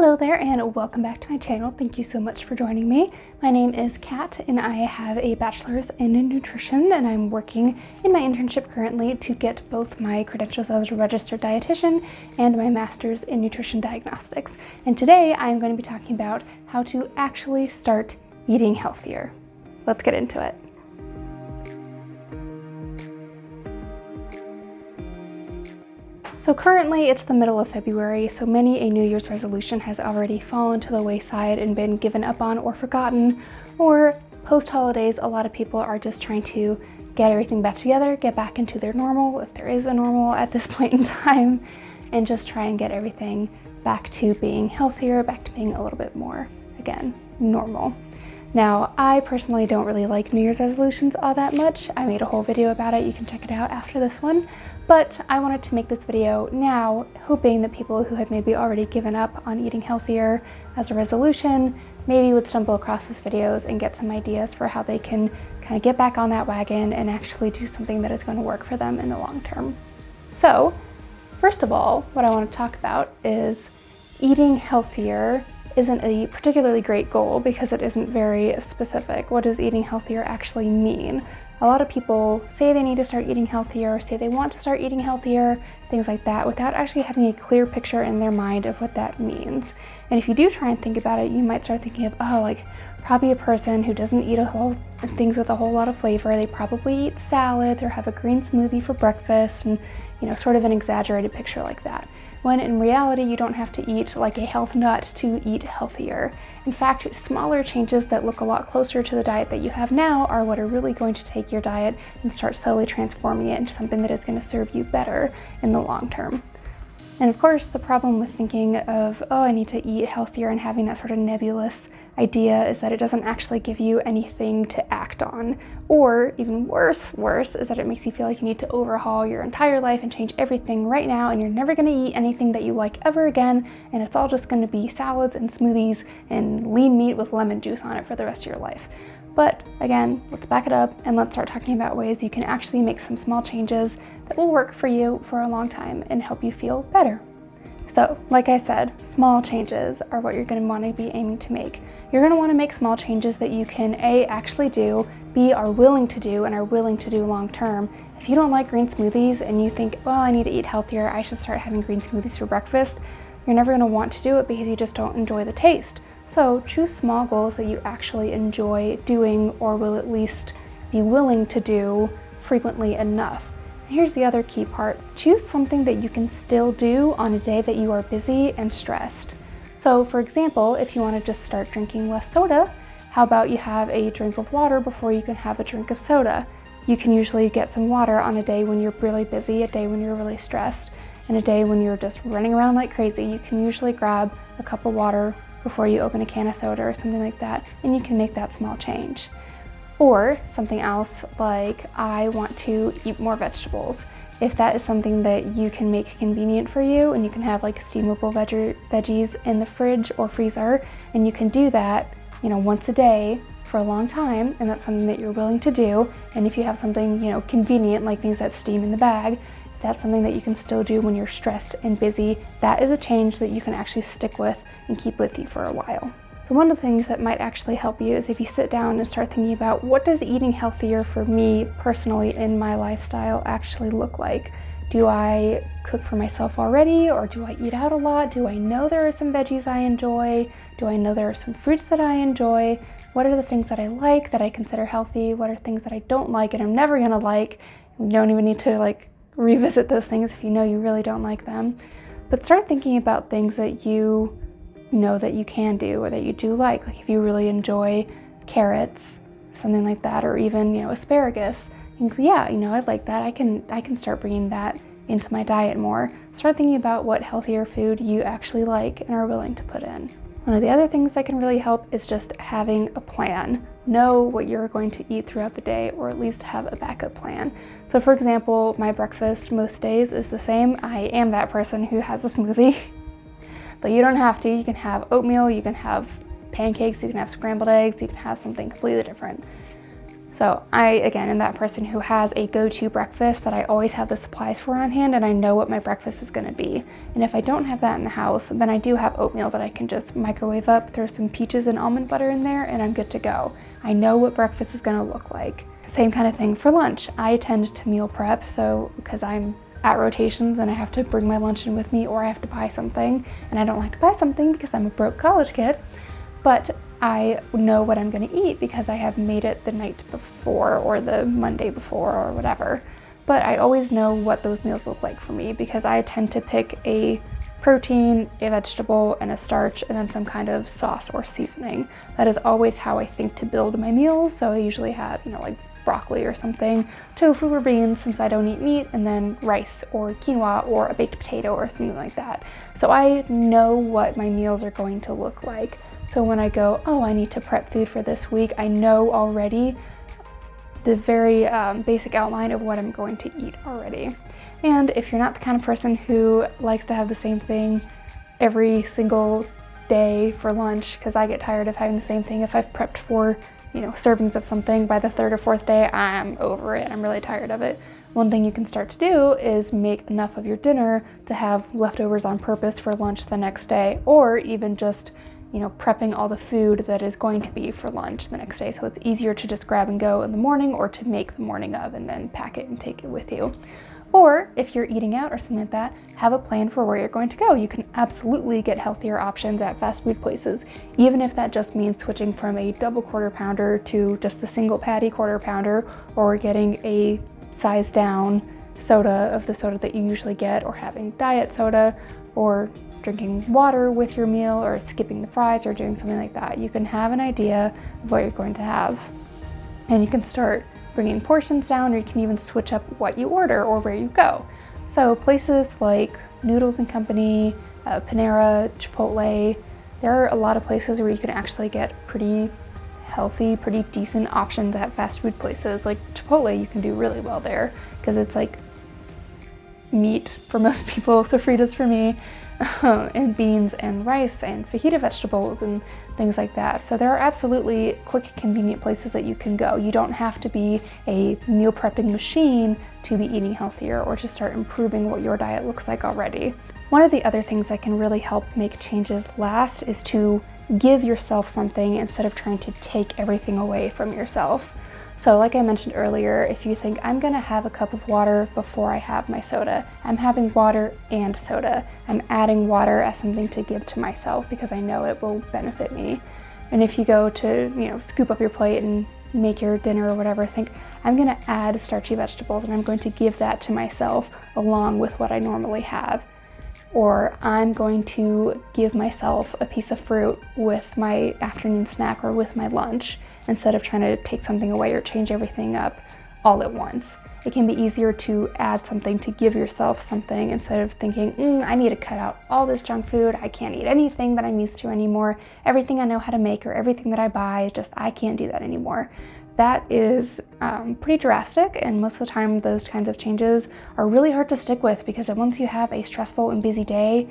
Hello there and welcome back to my channel. Thank you so much for joining me. My name is Kat and I have a bachelor's in nutrition and I'm working in my internship currently to get both my credentials as a registered dietitian and my master's in nutrition diagnostics. And today I'm going to be talking about how to actually start eating healthier. Let's get into it. So currently it's the middle of February, so many a New Year's resolution has already fallen to the wayside and been given up on or forgotten, or post-holidays a lot of people are just trying to get everything back together, get back into their normal, if there is a normal at this point in time, and just try and get everything back to being healthier, back to being a little bit more, again, normal. Now, I personally don't really like New Year's resolutions all that much. I made a whole video about it, you can check it out after this one. But I wanted to make this video now, hoping that people who had maybe already given up on eating healthier as a resolution maybe would stumble across these videos and get some ideas for how they can kind of get back on that wagon and actually do something that is going to work for them in the long term. So, first of all, what I want to talk about is eating healthier isn't a particularly great goal because it isn't very specific. What does eating healthier actually mean? A lot of people say they need to start eating healthier, say they want to start eating healthier, things like that, without actually having a clear picture in their mind of what that means. And if you do try and think about it, you might start thinking of, oh, like probably a person who doesn't eat things with a whole lot of flavor. They probably eat salads or have a green smoothie for breakfast and, sort of an exaggerated picture like that. When in reality, you don't have to eat like a health nut to eat healthier. In fact, smaller changes that look a lot closer to the diet that you have now are what are really going to take your diet and start slowly transforming it into something that is going to serve you better in the long term. And of course, the problem with thinking of, oh, I need to eat healthier and having that sort of nebulous idea is that it doesn't actually give you anything to act on. Or even worse is that it makes you feel like you need to overhaul your entire life and change everything right now, and you're never going to eat anything that you like ever again, and it's all just going to be salads and smoothies and lean meat with lemon juice on it for the rest of your life. But again, let's back it up and let's start talking about ways you can actually make some small changes that will work for you for a long time and help you feel better. So, like I said, small changes are what you're going to want to be aiming to make. You're going to want to make small changes that you can A, actually do, B, are willing to do and are willing to do long term. If you don't like green smoothies and you think, well, I need to eat healthier, I should start having green smoothies for breakfast, you're never going to want to do it because you just don't enjoy the taste. So choose small goals that you actually enjoy doing or will at least be willing to do frequently enough. And here's the other key part. Choose something that you can still do on a day that you are busy and stressed. So for example, if you want to just start drinking less soda, how about you have a drink of water before you can have a drink of soda? You can usually get some water on a day when you're really busy, a day when you're really stressed, and a day when you're just running around like crazy. You can usually grab a cup of water before you open a can of soda or something like that, and you can make that small change. Or something else like, I want to eat more vegetables. If that is something that you can make convenient for you and you can have like steamable veggies in the fridge or freezer, and you can do that, once a day for a long time, and that's something that you're willing to do, and if you have something, convenient like things that steam in the bag, if that's something that you can still do when you're stressed and busy, that is a change that you can actually stick with and keep with you for a while. So one of the things that might actually help you is if you sit down and start thinking about, what does eating healthier for me personally in my lifestyle actually look like? Do I cook for myself already, or do I eat out a lot? Do I know there are some veggies I enjoy? Do I know there are some fruits that I enjoy? What are the things that I like that I consider healthy? What are things that I don't like and I'm never gonna like? You don't even need to revisit those things if you know you really don't like them. But start thinking about things that you know that you can do or that you do like if you really enjoy carrots, something like that, or even asparagus, think, yeah, I like that, I can start bringing that into my diet more. Start thinking about what healthier food you actually like and are willing to put in. One of the other things that can really help is just having a plan. Know what you're going to eat throughout the day, or at least have a backup plan. So for example, my breakfast most days is the same. I am that person who has a smoothie. But you don't have to. You can have oatmeal, you can have pancakes, you can have scrambled eggs, you can have something completely different. So I, again, am that person who has a go-to breakfast that I always have the supplies for on hand, and I know what my breakfast is going to be. And if I don't have that in the house, then I do have oatmeal that I can just microwave up, throw some peaches and almond butter in there, and I'm good to go. I know what breakfast is going to look like. Same kind of thing for lunch. I tend to meal prep, so because I'm at rotations and I have to bring my lunch in with me, or I have to buy something, and I don't like to buy something because I'm a broke college kid, but I know what I'm going to eat because I have made it the night before or the Monday before or whatever. But I always know what those meals look like for me because I tend to pick a protein, a vegetable, and a starch, and then some kind of sauce or seasoning. That is always how I think to build my meals. So I usually have, like broccoli or something, tofu or beans since I don't eat meat, and then rice or quinoa or a baked potato or something like that. So I know what my meals are going to look like. So when I go, oh, I need to prep food for this week, I know already the very basic outline of what I'm going to eat already. And if you're not the kind of person who likes to have the same thing every single day for lunch, because I get tired of having the same thing. If I've prepped for, servings of something, by the third or fourth day, I'm over it. I'm really tired of it. One thing you can start to do is make enough of your dinner to have leftovers on purpose for lunch the next day, or even just prepping all the food that is going to be for lunch the next day. So it's easier to just grab and go in the morning, or to make the morning of and then pack it and take it with you. Or if you're eating out or something like that, have a plan for where you're going to go. You can absolutely get healthier options at fast food places, even if that just means switching from a double quarter pounder to just the single patty quarter pounder, or getting a size down soda of the soda that you usually get, or having diet soda, or drinking water with your meal, or skipping the fries, or doing something like that. You can have an idea of what you're going to have, and you can start bringing portions down, or you can even switch up what you order or where you go. So places like Noodles and Company, Panera, Chipotle, there are a lot of places where you can actually get pretty healthy, pretty decent options at fast food places. Like Chipotle, you can do really well there because it's like meat for most people, sofritas for me, and beans and rice and fajita vegetables and things like that. So there are absolutely quick, convenient places that you can go. You don't have to be a meal prepping machine to be eating healthier or to start improving what your diet looks like already. One of the other things that can really help make changes last is to give yourself something instead of trying to take everything away from yourself. So like I mentioned earlier, if you think I'm gonna have a cup of water before I have my soda, I'm having water and soda. I'm adding water as something to give to myself because I know it will benefit me. And if you go to, scoop up your plate and make your dinner or whatever, think I'm gonna add starchy vegetables and I'm going to give that to myself along with what I normally have. Or I'm going to give myself a piece of fruit with my afternoon snack or with my lunch, instead of trying to take something away or change everything up all at once. It can be easier to add something to give yourself something instead of thinking, I need to cut out all this junk food. I can't eat anything that I'm used to anymore. Everything I know how to make or everything that I buy, I can't do that anymore. That is pretty drastic, and most of the time those kinds of changes are really hard to stick with because once you have a stressful and busy day,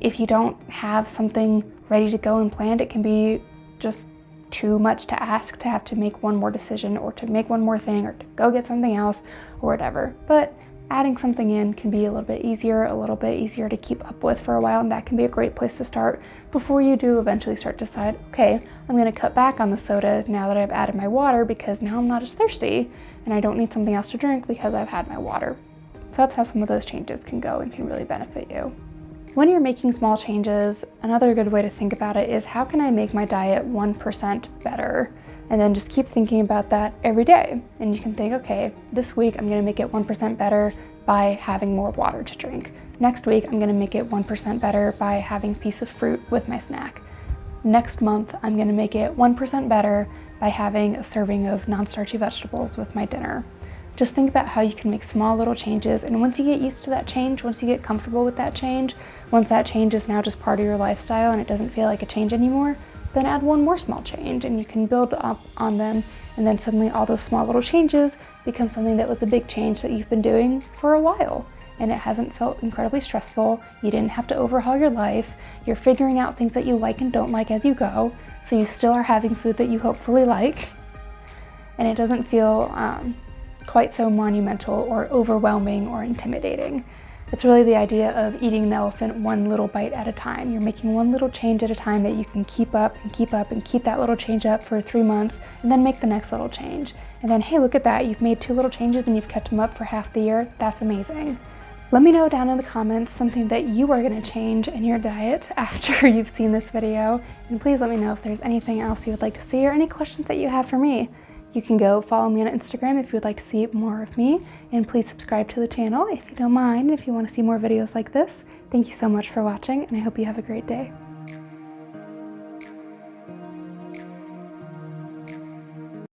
if you don't have something ready to go and planned, it can be just too much to ask to have to make one more decision or to make one more thing or to go get something else or whatever. But adding something in can be a little bit easier to keep up with for a while, and that can be a great place to start before you do eventually start to decide, okay, I'm going to cut back on the soda now that I've added my water because now I'm not as thirsty and I don't need something else to drink because I've had my water. So that's how some of those changes can go and can really benefit you. When you're making small changes, another good way to think about it is, how can I make my diet 1% better? And then just keep thinking about that every day. And you can think, okay, this week I'm gonna make it 1% better by having more water to drink. Next week, I'm gonna make it 1% better by having a piece of fruit with my snack. Next month, I'm gonna make it 1% better by having a serving of non-starchy vegetables with my dinner. Just think about how you can make small little changes, and once you get used to that change, once you get comfortable with that change, once that change is now just part of your lifestyle and it doesn't feel like a change anymore, then add one more small change and you can build up on them, and then suddenly all those small little changes become something that was a big change that you've been doing for a while, and it hasn't felt incredibly stressful. You didn't have to overhaul your life. You're figuring out things that you like and don't like as you go, so you still are having food that you hopefully like. and it doesn't feel quite so monumental or overwhelming or intimidating. It's really the idea of eating an elephant one little bite at a time. You're making one little change at a time that you can keep up and keep up and keep that little change up for 3 months, and then make the next little change. And then, hey, look at that, you've made 2 little changes and you've kept them up for half the year. That's amazing. Let me know down in the comments something that you are going to change in your diet after you've seen this video. And please let me know if there's anything else you would like to see or any questions that you have for me. You can go follow me on Instagram if you would like to see more of me, and please subscribe to the channel if you don't mind, if you want to see more videos like this. Thank you so much for watching, and I hope you have a great day.